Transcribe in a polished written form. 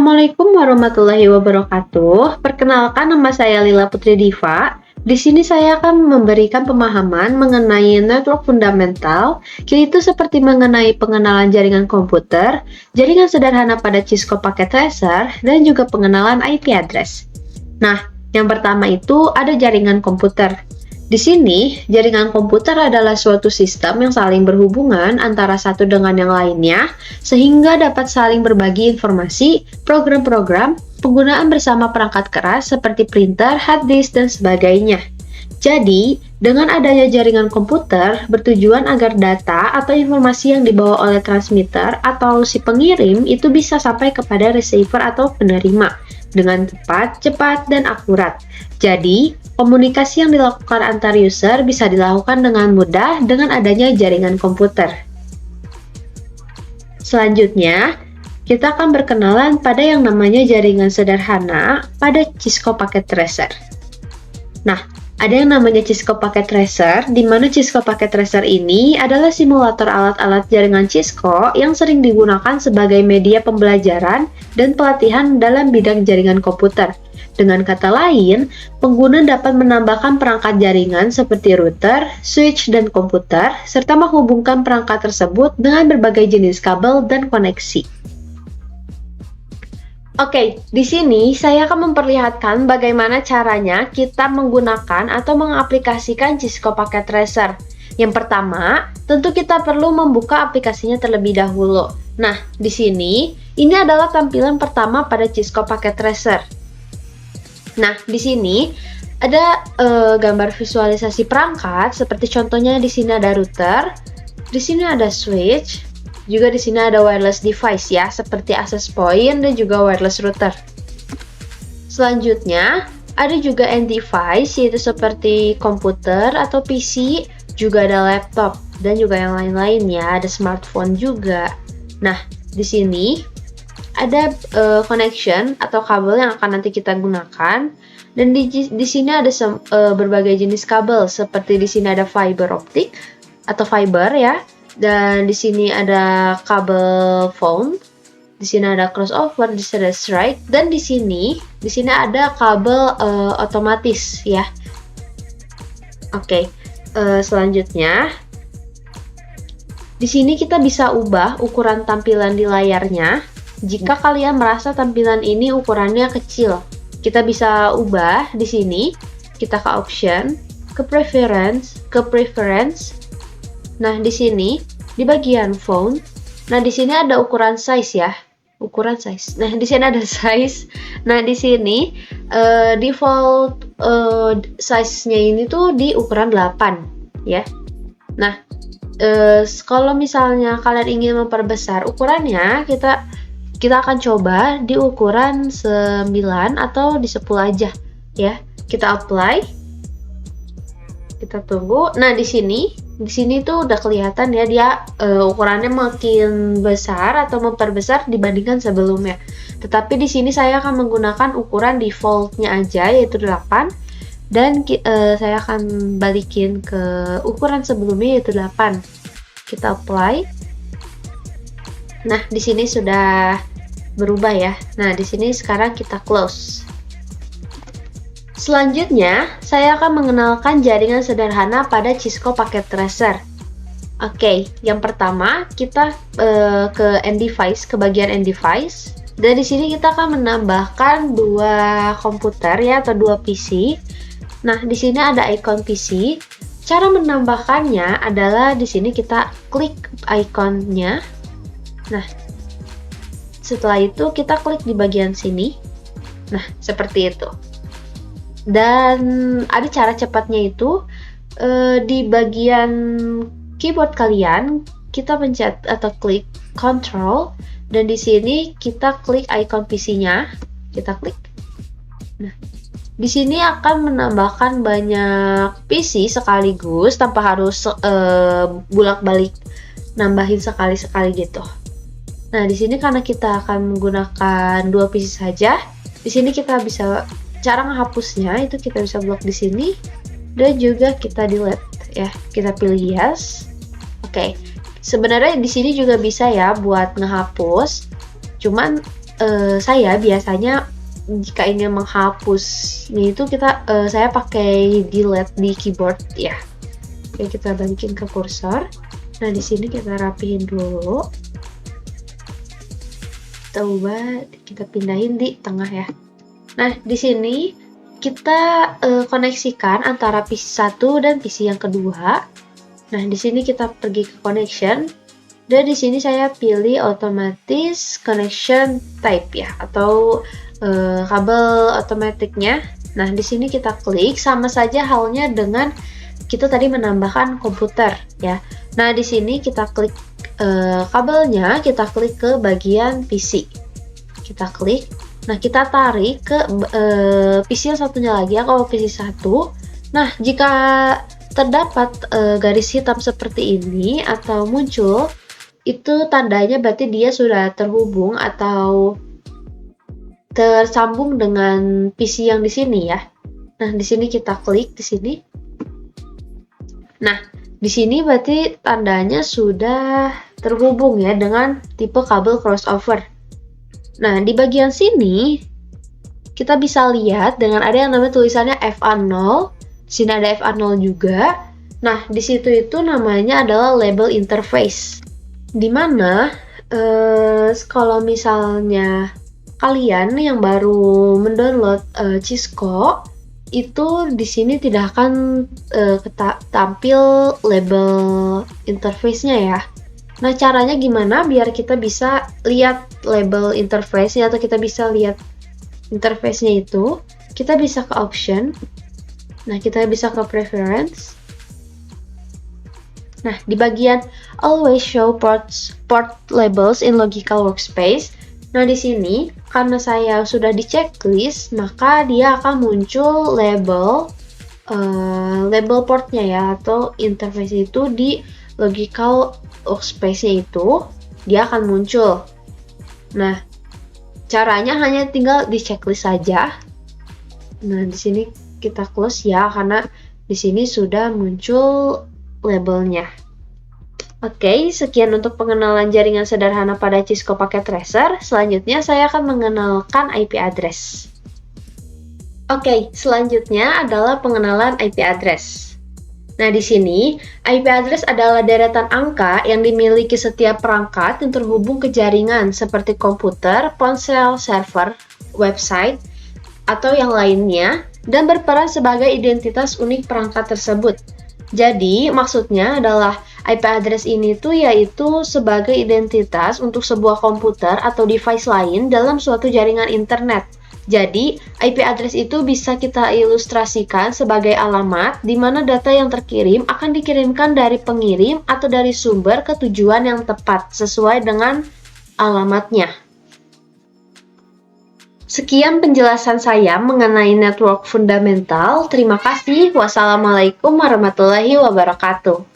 Assalamualaikum warahmatullahi wabarakatuh. Perkenalkan, nama saya Lila Putri Diva. Di sini saya akan memberikan pemahaman mengenai network fundamental, yaitu seperti mengenai pengenalan jaringan komputer, jaringan sederhana pada Cisco Packet Tracer, dan juga pengenalan IP address. Nah, yang pertama itu ada jaringan komputer. Di sini, jaringan komputer adalah suatu sistem yang saling berhubungan antara satu dengan yang lainnya, sehingga dapat saling berbagi informasi, program-program, penggunaan bersama perangkat keras seperti printer, hard disk, dan sebagainya. Jadi, dengan adanya jaringan komputer, bertujuan agar data atau informasi yang dibawa oleh transmitter atau si pengirim itu bisa sampai kepada receiver atau penerima dengan tepat, cepat, dan akurat. Jadi, komunikasi yang dilakukan antar user bisa dilakukan dengan mudah dengan adanya jaringan komputer. Selanjutnya, kita akan berkenalan pada yang namanya jaringan sederhana pada Cisco Packet Tracer. Nah, ada yang namanya Cisco Packet Tracer, di mana Cisco Packet Tracer ini adalah simulator alat-alat jaringan Cisco yang sering digunakan sebagai media pembelajaran dan pelatihan dalam bidang jaringan komputer. Dengan kata lain, pengguna dapat menambahkan perangkat jaringan seperti router, switch, dan komputer, serta menghubungkan perangkat tersebut dengan berbagai jenis kabel dan koneksi. Oke, di sini saya akan memperlihatkan bagaimana caranya kita menggunakan atau mengaplikasikan Cisco Packet Tracer. Yang pertama, tentu kita perlu membuka aplikasinya terlebih dahulu. Nah, di sini, ini adalah tampilan pertama pada Cisco Packet Tracer. Nah, di sini ada gambar visualisasi perangkat, seperti contohnya di sini ada router, di sini ada switch, juga di sini ada wireless device ya, seperti access point dan juga wireless router. Selanjutnya, ada juga end device, yaitu seperti komputer atau PC, juga ada laptop dan juga yang lain-lain ya, ada smartphone juga. Nah, di sini ada connection atau kabel yang akan nanti kita gunakan, dan di sini ada berbagai jenis kabel, seperti di sini ada fiber optik atau fiber ya, dan di sini ada kabel phone, di sini ada crossover, di sini ada strike, dan di sini ada kabel otomatis ya. Oke, selanjutnya di sini kita bisa ubah ukuran tampilan di layarnya. Jika kalian merasa tampilan ini ukurannya kecil, kita bisa ubah di sini. Kita ke option, ke preference. Nah, di sini di bagian phone. Nah, di sini ada ukuran size ya. Ukuran size. Nah, di sini ada size. Nah, di sini default size-nya ini tuh di ukuran 8 ya. Nah, kalau misalnya kalian ingin memperbesar ukurannya, kita akan coba di ukuran 9 atau di 10 aja ya. Kita apply. Kita tunggu. Nah, di sini tuh udah kelihatan ya, dia ukurannya makin besar atau memperbesar dibandingkan sebelumnya. Tetapi di sini saya akan menggunakan ukuran defaultnya aja, yaitu 8, dan saya akan balikin ke ukuran sebelumnya, yaitu 8. Kita apply. Nah, di sini sudah berubah ya. Nah, di sini sekarang kita close. Selanjutnya, saya akan mengenalkan jaringan sederhana pada Cisco Packet Tracer. Oke, yang pertama kita ke end device, ke bagian end device. Dan di sini kita akan menambahkan 2 komputer ya, atau 2 PC. Nah, di sini ada icon PC. Cara menambahkannya adalah di sini kita klik ikonnya. Nah, setelah itu kita klik di bagian sini. Nah, seperti itu. Dan ada cara cepatnya itu di bagian keyboard kalian, kita pencet atau klik Control, dan di sini kita klik icon PC-nya. Kita klik. Nah, di sini akan menambahkan banyak PC sekaligus tanpa harus bolak-balik nambahin sekali-sekali gitu. Nah, di sini karena kita akan menggunakan 2 PC saja, di sini kita bisa, cara menghapusnya itu kita bisa blok di sini dan juga kita delete ya. Kita pilih yes. Oke. Sebenarnya di sini juga bisa ya buat ngehapus. Cuman saya biasanya jika ingin menghapusnya itu saya pakai delete di keyboard ya. Oke, kita balikin ke kursor. Nah, di sini kita rapihin dulu. Coba kita pindahin di tengah ya. Nah, di sini kita koneksikan antara PC 1 dan PC yang kedua. Nah, di sini kita pergi ke connection. Dan di sini saya pilih otomatis connection type ya, atau kabel otomatiknya. Nah, di sini kita klik, sama saja halnya dengan kita tadi menambahkan komputer ya. Nah, di sini kita klik kabelnya, kita klik ke bagian PC. Kita klik. Nah, kita tarik ke PC yang satunya lagi ya, kalau PC 1. Nah, jika terdapat garis hitam seperti ini atau muncul, itu tandanya berarti dia sudah terhubung atau tersambung dengan PC yang di sini ya. Nah, di sini kita klik di sini. Nah, di sini berarti tandanya sudah terhubung ya dengan tipe kabel crossover. Nah, di bagian sini kita bisa lihat dengan ada yang namanya tulisannya FA0. Di sini ada FA0 juga. Nah, di situ itu namanya adalah label interface. Dimana kalau misalnya kalian yang baru mendownload Cisco, itu di sini tidak akan tampil label interface-nya ya. Nah, caranya gimana biar kita bisa lihat label interface-nya atau kita bisa lihat interface-nya itu? Kita bisa ke option. Nah, kita bisa ke preference. Nah, di bagian always show port labels in logical workspace. Nah, di sini karena saya sudah di checklist, maka dia akan muncul label portnya ya, atau interface itu di logical workspace-nya itu dia akan muncul. Nah, caranya hanya tinggal di checklist saja. Nah, di sini kita close ya, karena di sini sudah muncul labelnya. Oke, sekian untuk pengenalan jaringan sederhana pada Cisco Packet Tracer. Selanjutnya saya akan mengenalkan IP address. Oke, selanjutnya adalah pengenalan IP address. Nah, di sini IP address adalah deretan angka yang dimiliki setiap perangkat yang terhubung ke jaringan seperti komputer, ponsel, server, website, atau yang lainnya, dan berperan sebagai identitas unik perangkat tersebut. Jadi, maksudnya adalah IP address ini yaitu sebagai identitas untuk sebuah komputer atau device lain dalam suatu jaringan internet. Jadi, IP address itu bisa kita ilustrasikan sebagai alamat di mana data yang terkirim akan dikirimkan dari pengirim atau dari sumber ke tujuan yang tepat sesuai dengan alamatnya. Sekian penjelasan saya mengenai network fundamental. Terima kasih. Wassalamualaikum warahmatullahi wabarakatuh.